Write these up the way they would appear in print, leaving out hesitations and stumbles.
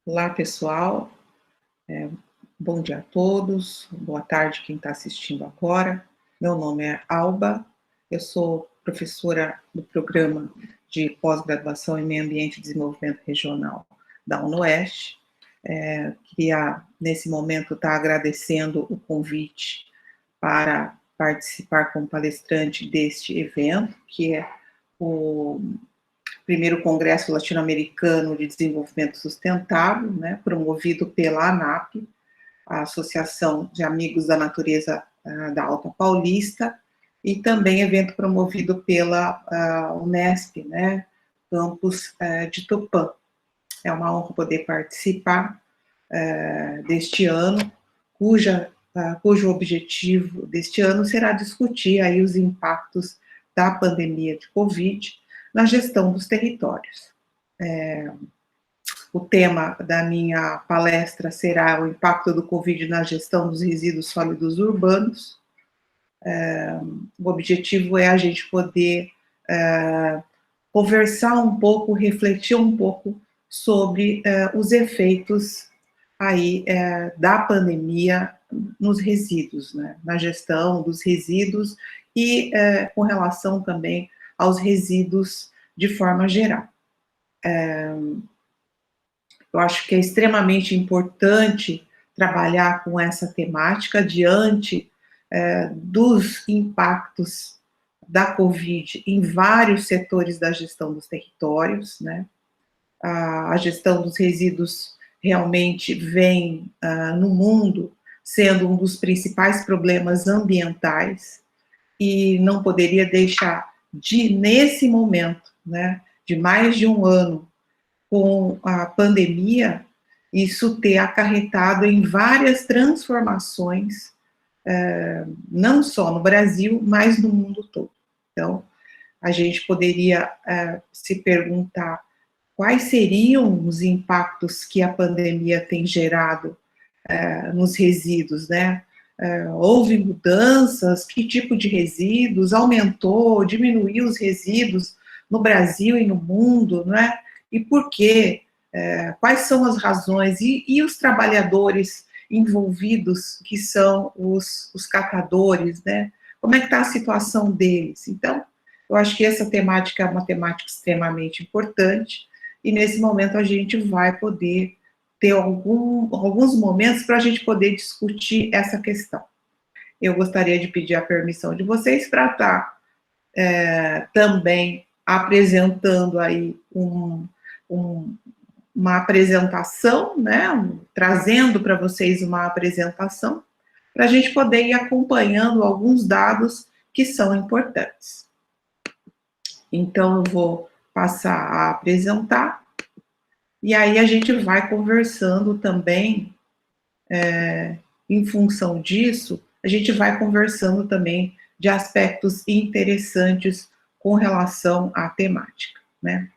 Olá, pessoal. Bom dia a todos. Boa tarde quem está assistindo agora. Meu nome é Alba. Eu sou professora do programa de pós-graduação em Meio Ambiente e Desenvolvimento Regional da UnoOeste. Queria, nesse momento, estar agradecendo o convite para participar como palestrante deste evento, que é o primeiro Congresso Latino-Americano de Desenvolvimento Sustentável, né, promovido pela ANAP, a Associação de Amigos da Natureza da Alta Paulista, e também evento promovido pela Unesp, né, campus de Tupã. É uma honra poder participar deste ano, cujo objetivo deste ano será discutir aí os impactos da pandemia de Covid na gestão dos territórios. O tema da minha palestra será o impacto do Covid na gestão dos resíduos sólidos urbanos. O objetivo é a gente poder conversar um pouco, refletir um pouco sobre os efeitos aí da pandemia nos resíduos, né, na gestão dos resíduos e com relação também aos resíduos de forma geral. Eu acho que é extremamente importante trabalhar com essa temática diante dos impactos da Covid em vários setores da gestão dos territórios, né? A gestão dos resíduos realmente vem no mundo sendo um dos principais problemas ambientais e não poderia deixar de, nesse momento, né, de mais de um ano com a pandemia, isso ter acarretado em várias transformações, não só no Brasil, mas no mundo todo. Então, a gente poderia se perguntar quais seriam os impactos que a pandemia tem gerado nos resíduos, né? Houve mudanças, que tipo de resíduos, aumentou, diminuiu os resíduos no Brasil e no mundo, né? E por quê? Quais são as razões? E os trabalhadores envolvidos, que são os catadores, né? Como é que está a situação deles? Então, eu acho que essa temática é uma temática extremamente importante, e nesse momento a gente vai poder ter alguns momentos para a gente poder discutir essa questão. Eu gostaria de pedir a permissão de vocês para estar também apresentando aí uma apresentação, né, trazendo para vocês uma apresentação, para a gente poder ir acompanhando alguns dados que são importantes. Então, eu vou passar a apresentar, e aí a gente vai conversando também, em função disso, a gente vai conversando também de aspectos interessantes com relação à temática, né?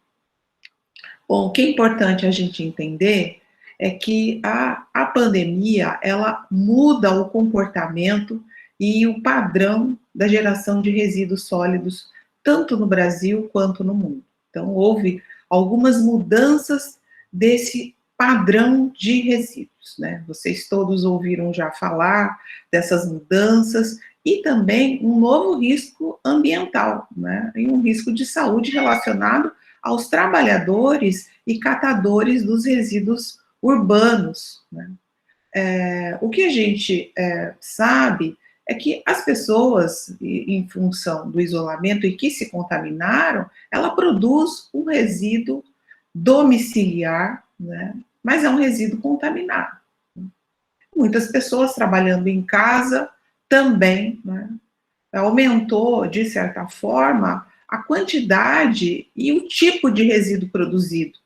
Bom, o que é importante a gente entender é que a pandemia, ela muda o comportamento e o padrão da geração de resíduos sólidos, tanto no Brasil quanto no mundo. Então, houve algumas mudanças desse padrão de resíduos, né? Vocês todos ouviram já falar dessas mudanças e também um novo risco ambiental, né? E um risco de saúde relacionado aos trabalhadores e catadores dos resíduos urbanos, né? O que a gente sabe é que as pessoas, em função do isolamento e que se contaminaram, ela produz um resíduo domiciliar, né? Mas é um resíduo contaminado. Muitas pessoas trabalhando em casa também, né? Aumentou, de certa forma, a quantidade e o tipo de resíduo produzido.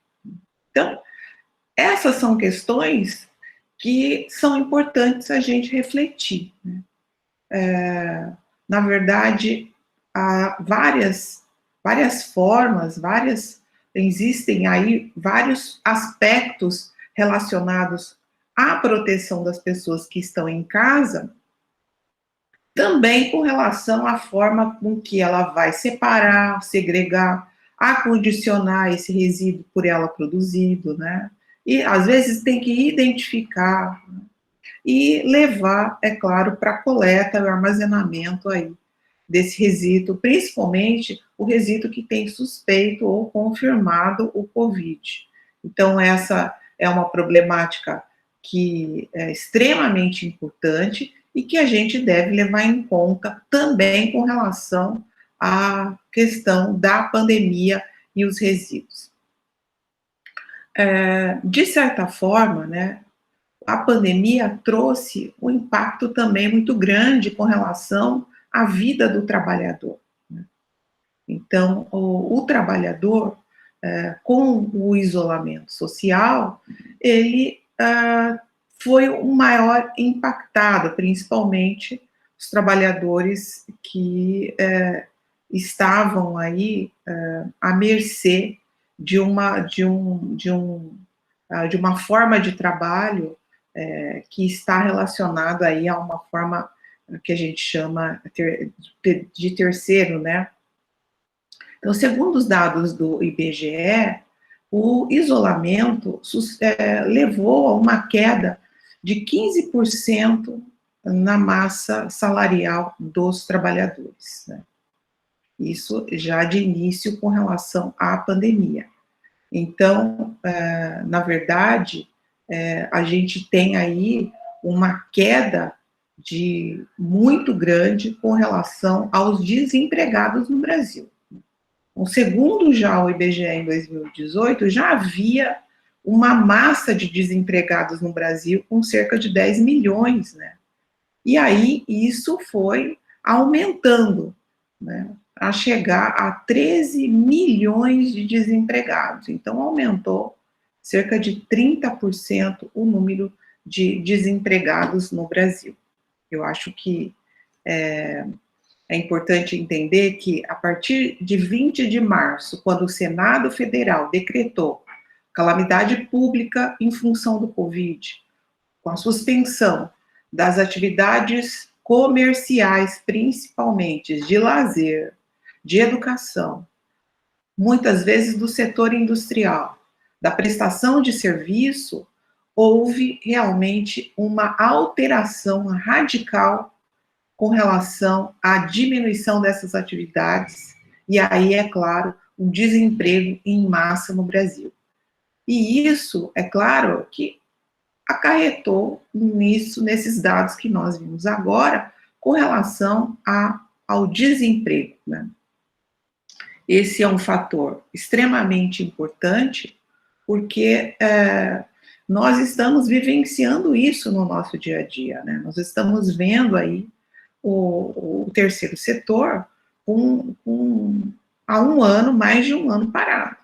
Então, essas são questões que são importantes a gente refletir, né? Na verdade, há várias formas, existem aí vários aspectos relacionados à proteção das pessoas que estão em casa, também com relação à forma com que ela vai separar, segregar acondicionar esse resíduo por ela produzido, né? E às vezes tem que identificar, né? E levar, é claro, para a coleta e o armazenamento aí desse resíduo, principalmente o resíduo que tem suspeito ou confirmado o COVID. Então, essa é uma problemática que é extremamente importante e que a gente deve levar em conta também com relação à questão da pandemia e os resíduos. De certa forma, né, a pandemia trouxe um impacto também muito grande com relação à vida do trabalhador, né? Então, o trabalhador, com o isolamento social, ele foi o maior impactado, principalmente os trabalhadores que estavam aí à mercê de uma forma de trabalho que está relacionado aí a uma forma que a gente chama de terceiro, né? Então, segundo os dados do IBGE, o isolamento levou a uma queda de 15% na massa salarial dos trabalhadores, né? Isso já de início com relação à pandemia. Então, na verdade, a gente tem aí uma queda muito grande com relação aos desempregados no Brasil. Segundo já o IBGE em 2018, já havia uma massa de desempregados no Brasil com cerca de 10 milhões, né? E aí isso foi aumentando, né, a chegar a 13 milhões de desempregados. Então, aumentou cerca de 30% o número de desempregados no Brasil. Eu acho que é importante entender que, a partir de 20 de março, quando o Senado Federal decretou calamidade pública em função do Covid, com a suspensão das atividades comerciais, principalmente de lazer, de educação, muitas vezes do setor industrial, da prestação de serviço, houve realmente uma alteração radical com relação à diminuição dessas atividades, e aí, é claro, um desemprego em massa no Brasil. E isso, é claro, que acarretou nesses dados que nós vimos agora, com relação ao desemprego, né? Esse é um fator extremamente importante, porque nós estamos vivenciando isso no nosso dia a dia, né? Nós estamos vendo aí o terceiro setor há um ano, mais de um ano parado.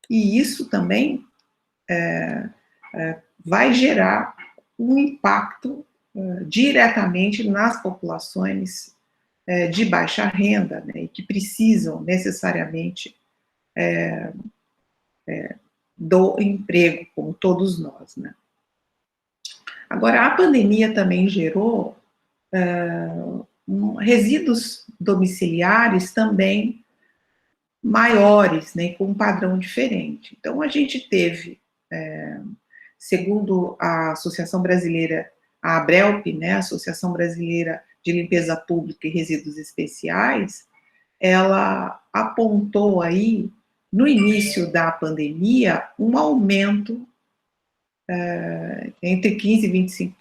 E isso também vai gerar um impacto diretamente nas populações de baixa renda, né, e que precisam necessariamente do emprego, como todos nós, né. Agora, a pandemia também gerou resíduos domiciliares também maiores, né, com um padrão diferente. Então, a gente teve, segundo a Associação Brasileira, a ABRELP, né, Associação Brasileira de Limpeza Pública e Resíduos Especiais, ela apontou aí, no início da pandemia, um aumento entre 15% e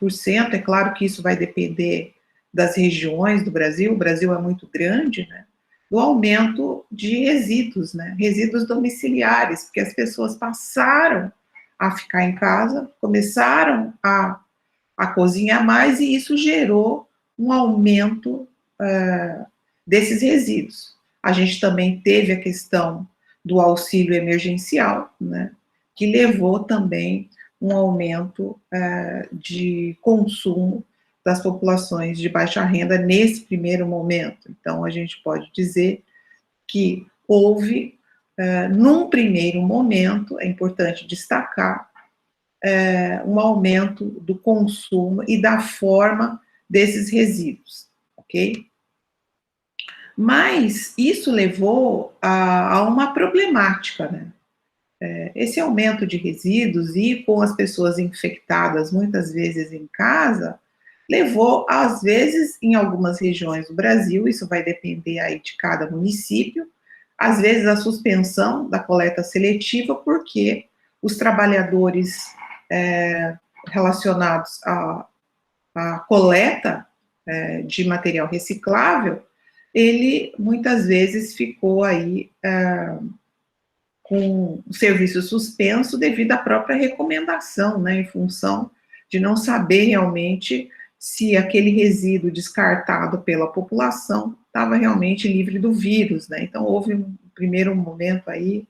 25%, é claro que isso vai depender das regiões do Brasil, o Brasil é muito grande, né, do aumento de resíduos, né, resíduos domiciliares, porque as pessoas passaram a ficar em casa, começaram a cozinhar mais, e isso gerou um aumento desses resíduos. A gente também teve a questão do auxílio emergencial, né, que levou também um aumento de consumo das populações de baixa renda nesse primeiro momento. Então, a gente pode dizer que houve, num primeiro momento, é importante destacar, um aumento do consumo e da forma desses resíduos, ok? Mas isso levou a uma problemática, né? Esse aumento de resíduos e com as pessoas infectadas muitas vezes em casa, levou, às vezes, em algumas regiões do Brasil, isso vai depender aí de cada município, às vezes a suspensão da coleta seletiva, porque os trabalhadores relacionados à coleta de material reciclável, ele muitas vezes ficou aí com o serviço suspenso devido à própria recomendação, né, em função de não saber realmente se aquele resíduo descartado pela população estava realmente livre do vírus, né, então houve um primeiro momento aí,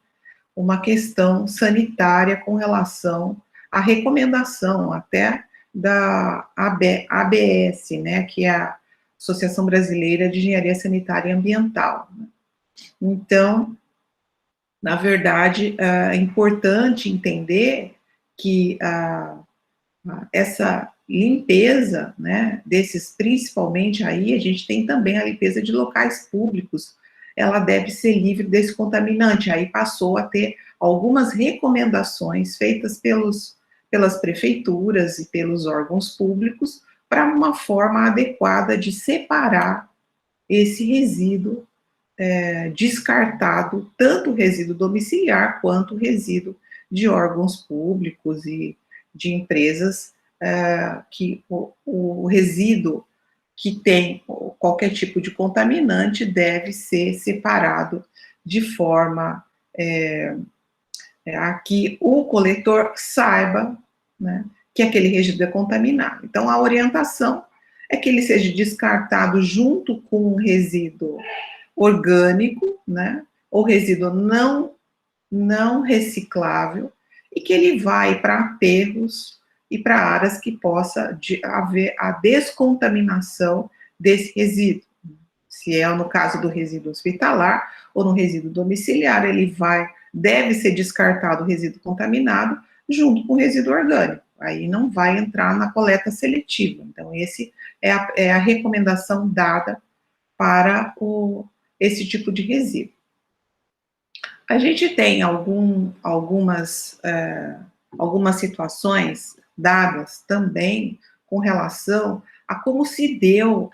uma questão sanitária com relação à recomendação até da ABS, né, que é a Associação Brasileira de Engenharia Sanitária e Ambiental. Então, na verdade, é importante entender que essa limpeza, né, desses, principalmente aí, a gente tem também a limpeza de locais públicos, ela deve ser livre desse contaminante. Aí passou a ter algumas recomendações feitas pelas prefeituras e pelos órgãos públicos para uma forma adequada de separar esse resíduo descartado, tanto o resíduo domiciliar quanto o resíduo de órgãos públicos e de empresas, que o resíduo que tem qualquer tipo de contaminante deve ser separado de forma a que o coletor saiba, né, que aquele resíduo é contaminado. Então, a orientação é que ele seja descartado junto com o resíduo orgânico, né, ou resíduo não reciclável, e que ele vai para aterros e para áreas que possa haver a descontaminação desse resíduo. Se é no caso do resíduo hospitalar ou no resíduo domiciliar, ele deve ser descartado o resíduo contaminado junto com o resíduo orgânico. Aí não vai entrar na coleta seletiva. Então, esse é a recomendação dada para esse tipo de resíduo. A gente tem algumas situações dadas também com relação a como se deu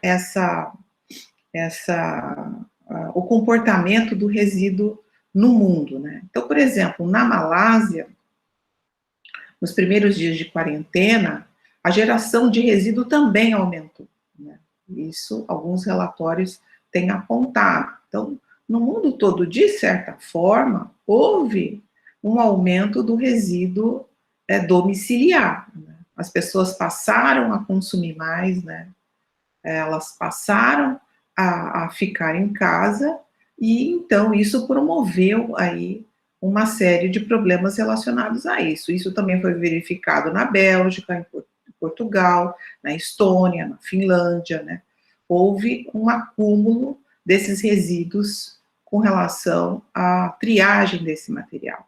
o comportamento do resíduo no mundo, né? Então, por exemplo, na Malásia, nos primeiros dias de quarentena, a geração de resíduo também aumentou, né? Isso, alguns relatórios têm apontado. Então, no mundo todo, de certa forma, houve um aumento do resíduo domiciliar, né? As pessoas passaram a consumir mais, né? Elas passaram a ficar em casa, e então isso promoveu aí uma série de problemas relacionados a isso. Isso também foi verificado na Bélgica, em Portugal, na Estônia, na Finlândia, né? Houve um acúmulo desses resíduos com relação à triagem desse material.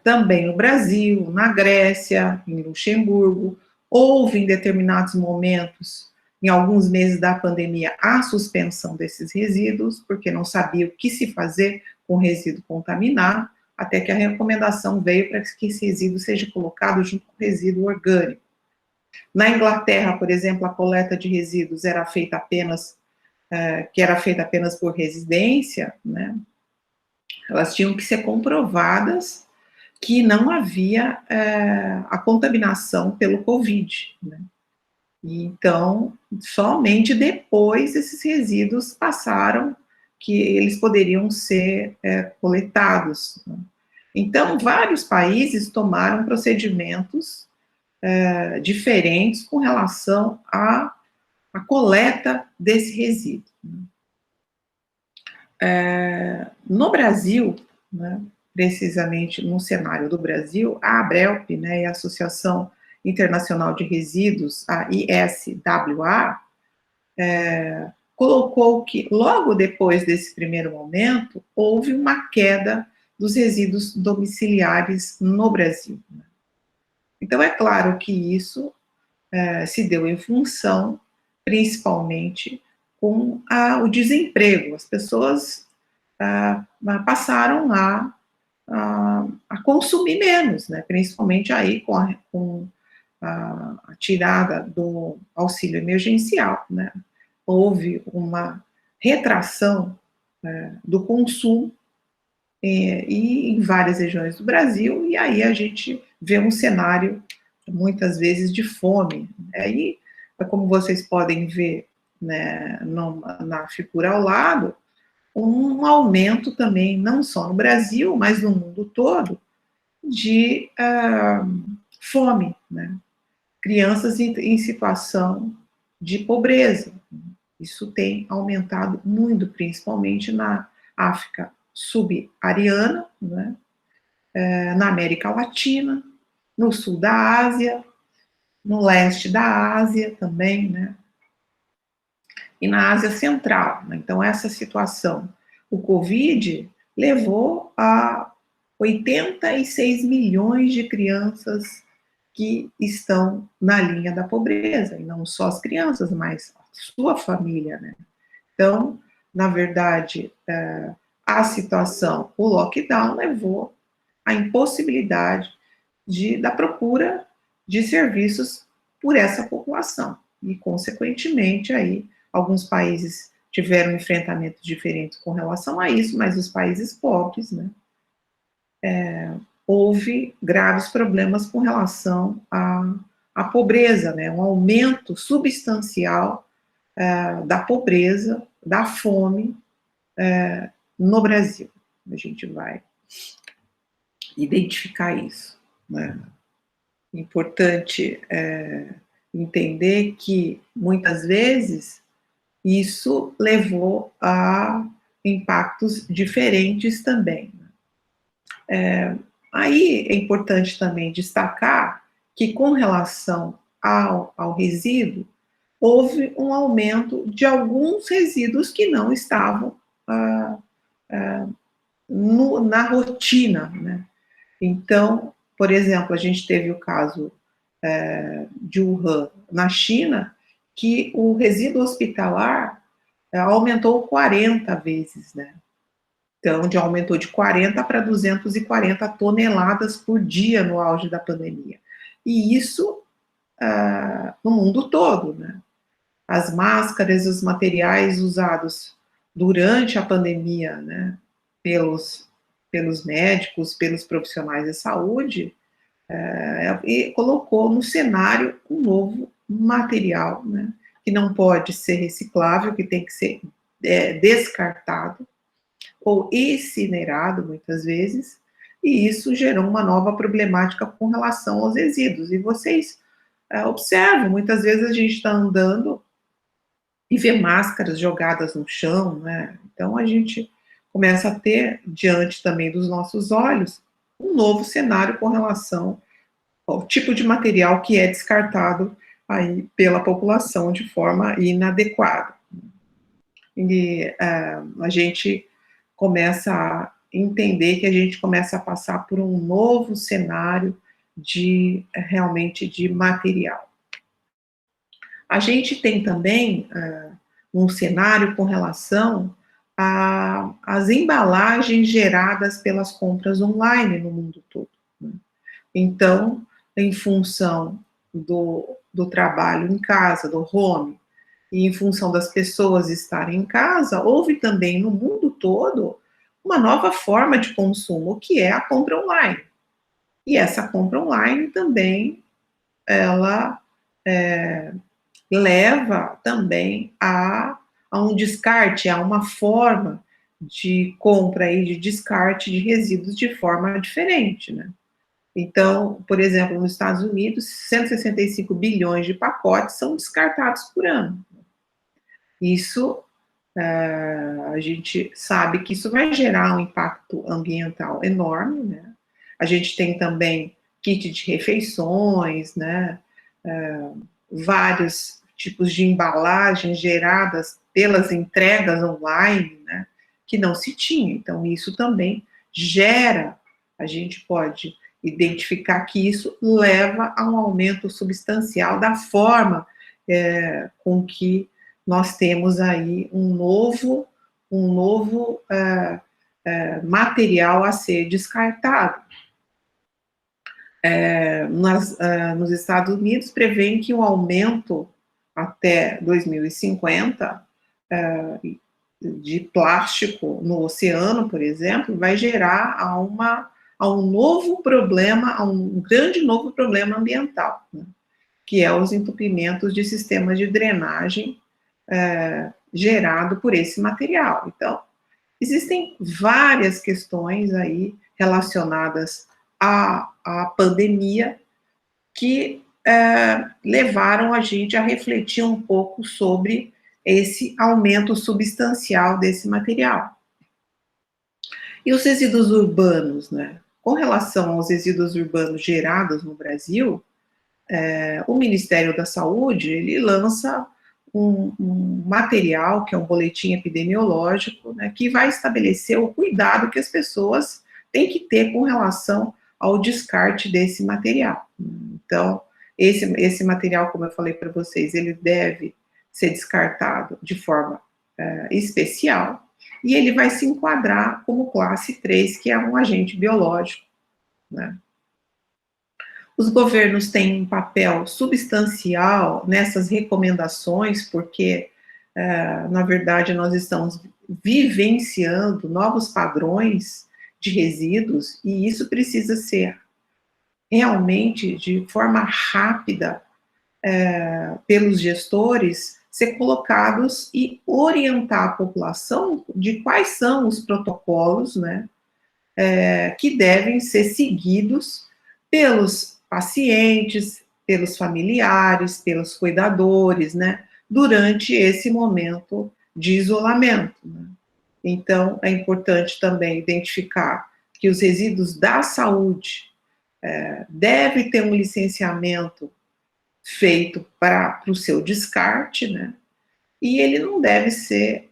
Também no Brasil, na Grécia, em Luxemburgo, houve em determinados momentos, em alguns meses da pandemia, a suspensão desses resíduos, porque não sabia o que se fazer com resíduo contaminado, até que a recomendação veio para que esse resíduo seja colocado junto com o resíduo orgânico. Na Inglaterra, por exemplo, a coleta de resíduos era feita apenas por residência, né? Elas tinham que ser comprovadas que não havia a contaminação pelo Covid, né? E então, somente depois esses resíduos passaram que eles poderiam ser coletados, né? Então, vários países tomaram procedimentos diferentes com relação à coleta desse resíduo. No Brasil, né, precisamente no cenário do Brasil, a ABRELP, né, e a Associação Internacional de Resíduos, a ISWA, colocou que logo depois desse primeiro momento, houve uma queda dos resíduos domiciliares no Brasil. Então, é claro que isso se deu em função, principalmente, com o desemprego. As pessoas passaram a consumir menos, né? Principalmente aí com a tirada do auxílio emergencial, né? Houve uma retração do consumo e em várias regiões do Brasil, e aí a gente vê um cenário, muitas vezes, de fome. Aí, como vocês podem ver, né, na figura ao lado, um aumento também, não só no Brasil, mas no mundo todo, de fome, né? Crianças em situação de pobreza. Isso tem aumentado muito, principalmente na África subsaariana, né? Na América Latina, no sul da Ásia, no leste da Ásia também, né? E na Ásia Central. Né? Então, essa situação, o Covid levou a 86 milhões de crianças que estão na linha da pobreza, e não só as crianças, mas a sua família, né? Então, na verdade, a situação, o lockdown levou à impossibilidade da procura de serviços por essa população. E, consequentemente, aí, alguns países tiveram enfrentamentos diferentes com relação a isso, mas os países pobres, né, houve graves problemas com relação à pobreza, né, um aumento substancial da pobreza, da fome no Brasil. A gente vai identificar isso, né. Importante entender que, muitas vezes, isso levou a impactos diferentes também. Aí é importante também destacar que, com relação ao resíduo, houve um aumento de alguns resíduos que não estavam na rotina, né? Então, por exemplo, a gente teve o caso de Wuhan, na China, que o resíduo hospitalar aumentou 40 vezes, né? Então, aumentou de 40 para 240 toneladas por dia no auge da pandemia. E isso no mundo todo, né? As máscaras, os materiais usados durante a pandemia, né, pelos médicos, pelos profissionais de saúde, e colocou no cenário um novo material, né, que não pode ser reciclável, que tem que ser descartado ou incinerado, muitas vezes, e isso gerou uma nova problemática com relação aos resíduos. E vocês observam, muitas vezes a gente está andando e vê máscaras jogadas no chão, né? Então a gente começa a ter, diante também dos nossos olhos, um novo cenário com relação ao tipo de material que é descartado aí pela população de forma inadequada. E a gente começa a entender que a gente começa a passar por um novo cenário realmente de material. A gente tem também um cenário com relação às embalagens geradas pelas compras online no mundo todo, né? Então, em função do trabalho em casa, do home, e em função das pessoas estarem em casa, houve também no mundo todo uma nova forma de consumo, que é a compra online. E essa compra online também, ela leva também a um descarte, a uma forma de compra e de descarte de resíduos de forma diferente, né? Então, por exemplo, nos Estados Unidos, 165 bilhões de pacotes são descartados por ano. Isso, a gente sabe que isso vai gerar um impacto ambiental enorme, né? A gente tem também kit de refeições, né? Vários tipos de embalagens geradas pelas entregas online, né? Que não se tinha. Então, isso também gera, a gente pode identificar que isso leva a um aumento substancial da forma com que nós temos aí um novo material a ser descartado. Nos Estados Unidos, prevêem que um aumento até 2050 de plástico no oceano, por exemplo, vai gerar um novo problema, a um grande novo problema ambiental, né, que é os entupimentos de sistemas de drenagem gerado por esse material. Então, existem várias questões aí relacionadas à pandemia que levaram a gente a refletir um pouco sobre esse aumento substancial desse material. E os resíduos urbanos, né? Com relação aos resíduos urbanos gerados no Brasil, o Ministério da Saúde, ele lança um material, que é um boletim epidemiológico, né, que vai estabelecer o cuidado que as pessoas têm que ter com relação ao descarte desse material. Então, esse material, como eu falei para vocês, ele deve ser descartado de forma especial, e ele vai se enquadrar como classe 3, que é um agente biológico, né? Os governos têm um papel substancial nessas recomendações, porque, na verdade, nós estamos vivenciando novos padrões de resíduos, e isso precisa ser realmente, de forma rápida, pelos gestores, ser colocados e orientar a população de quais são os protocolos, né, que devem ser seguidos pelos pacientes, pelos familiares, pelos cuidadores, né, durante esse momento de isolamento, né. Então, é importante também identificar que os resíduos da saúde deve ter um licenciamento feito para o seu descarte, né, e ele não deve ser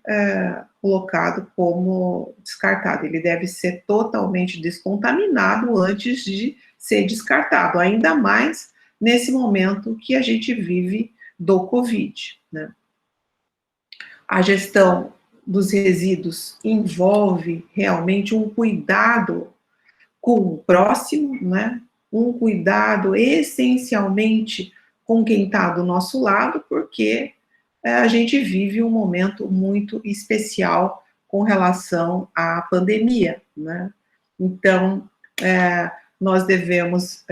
colocado como descartado, ele deve ser totalmente descontaminado antes de ser descartado, ainda mais nesse momento que a gente vive do Covid, né. A gestão dos resíduos envolve realmente um cuidado com o próximo, né, um cuidado essencialmente com quem está do nosso lado, porque a gente vive um momento muito especial com relação à pandemia, né? Então, nós devemos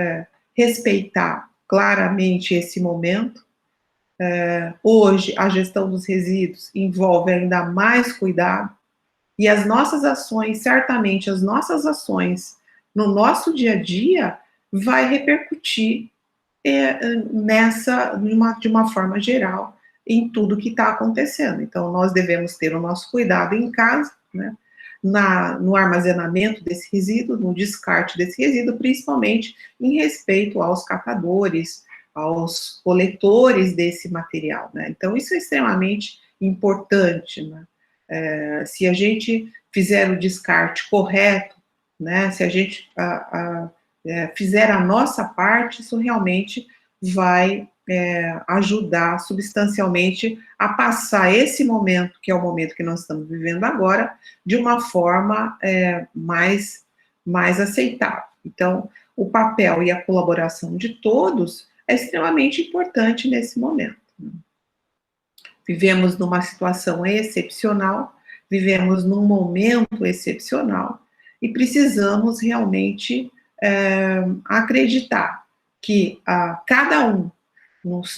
respeitar claramente esse momento. Hoje, a gestão dos resíduos envolve ainda mais cuidado, e as nossas ações, certamente, as nossas ações no nosso dia a dia vai repercutir de uma forma geral, em tudo que está acontecendo. Então, nós devemos ter o nosso cuidado em casa, né, no armazenamento desse resíduo, no descarte desse resíduo, principalmente em respeito aos catadores, aos coletores desse material, né. Então, isso é extremamente importante, né. Se a gente fizer o descarte correto, né, se a gente fizer a nossa parte, isso realmente vai ajudar substancialmente a passar esse momento, que é o momento que nós estamos vivendo agora, de uma forma mais aceitável. Então, o papel e a colaboração de todos é extremamente importante nesse momento. Vivemos numa situação excepcional, vivemos num momento excepcional, e precisamos realmente acreditar que cada um,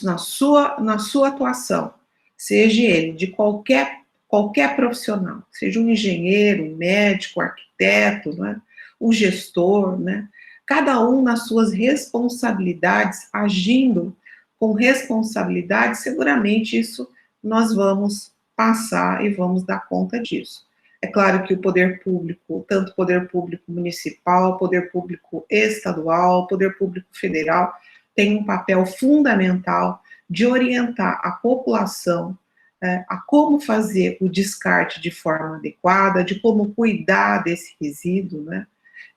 na sua atuação, seja ele de qualquer profissional, seja um engenheiro, um médico, um arquiteto, né, um gestor, né, cada um nas suas responsabilidades, agindo com responsabilidade, seguramente isso nós vamos passar e vamos dar conta disso. É claro que o poder público, tanto o poder público municipal, poder público estadual, poder público federal, tem um papel fundamental de orientar a população a como fazer o descarte de forma adequada, de como cuidar desse resíduo, né,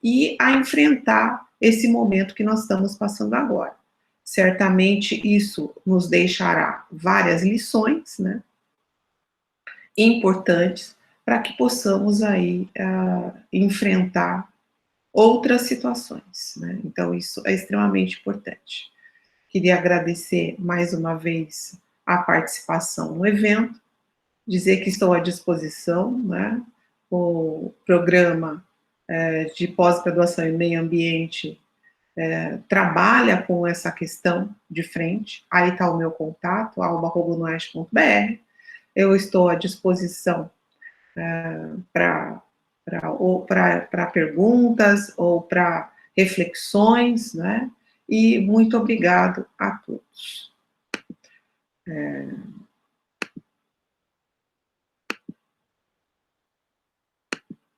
e a enfrentar esse momento que nós estamos passando agora. Certamente isso nos deixará várias lições, né, importantes para que possamos aí enfrentar outras situações, né? Então, isso é extremamente importante. Queria agradecer mais uma vez a participação no evento, dizer que estou à disposição, né? O programa de pós-graduação em meio ambiente trabalha com essa questão de frente, aí está o meu contato, alba@unoeste.br. Eu estou à disposição para perguntas ou para reflexões, né? E muito obrigado a todos.